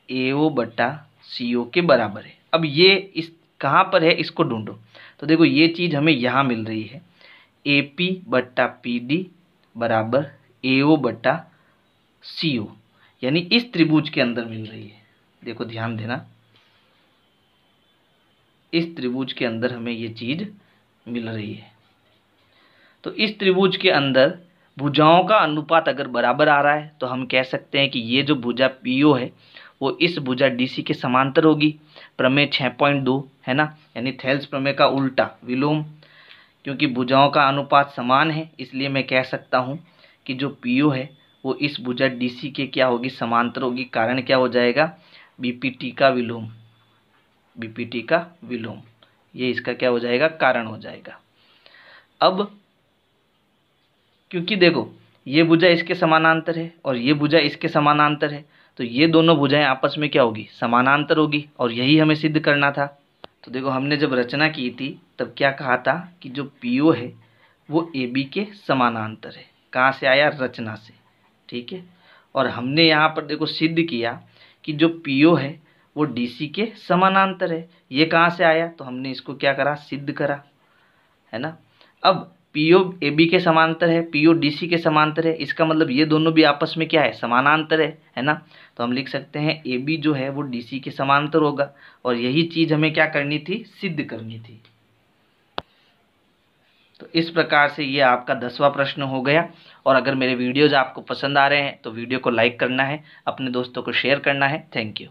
AO बटा CO के बराबर है। अब ये इस कहाँ पर है इसको ढूंढो, तो देखो ये चीज़ हमें यहाँ मिल रही है, AP बटा PD बराबर AO बटा CO, यानी इस त्रिभुज के अंदर मिल रही है। देखो ध्यान देना, इस त्रिभुज के अंदर हमें ये चीज़ मिल रही है। तो इस त्रिभुज के अंदर भुजाओं का अनुपात अगर बराबर आ रहा है तो हम कह सकते हैं कि ये जो भुजा PO है वो इस भुजा DC के समांतर होगी। प्रमेय 6.2 है ना, यानी थेल्स प्रमेय का उल्टा विलोम। क्योंकि भुजाओं का अनुपात समान है इसलिए मैं कह सकता हूँ कि जो PO है वो इस भुजा DC के क्या होगी, समांतर होगी। कारण क्या हो जाएगा, BPT का विलोम, BPT का विलोम, ये इसका क्या हो जाएगा, कारण हो जाएगा। अब क्योंकि देखो ये भुजा इसके समानांतर है और ये भुजा इसके समानांतर है, तो ये दोनों भुजाएं आपस में क्या होगी, समानांतर होगी, और यही हमें सिद्ध करना था। तो देखो हमने जब रचना की थी तब क्या कहा था कि जो PO है वो AB के समानांतर है। कहाँ से आया, रचना से, ठीक है। और हमने यहाँ पर देखो सिद्ध किया कि जो PO है वो DC के समानांतर है। ये कहाँ से आया, तो हमने इसको क्या करा, सिद्ध करा, है ना। अब PO AB के समांतर है, PO DC के समांतर है, इसका मतलब ये दोनों भी आपस में क्या है, समानांतर है ना। तो हम लिख सकते हैं AB जो है वो DC के समांतर होगा, और यही चीज़ हमें क्या करनी थी, सिद्ध करनी थी। तो इस प्रकार से ये आपका 10वां प्रश्न हो गया। और अगर मेरे वीडियोज़ आपको पसंद आ रहे हैं तो वीडियो को लाइक करना है, अपने दोस्तों को शेयर करना है। Thank you.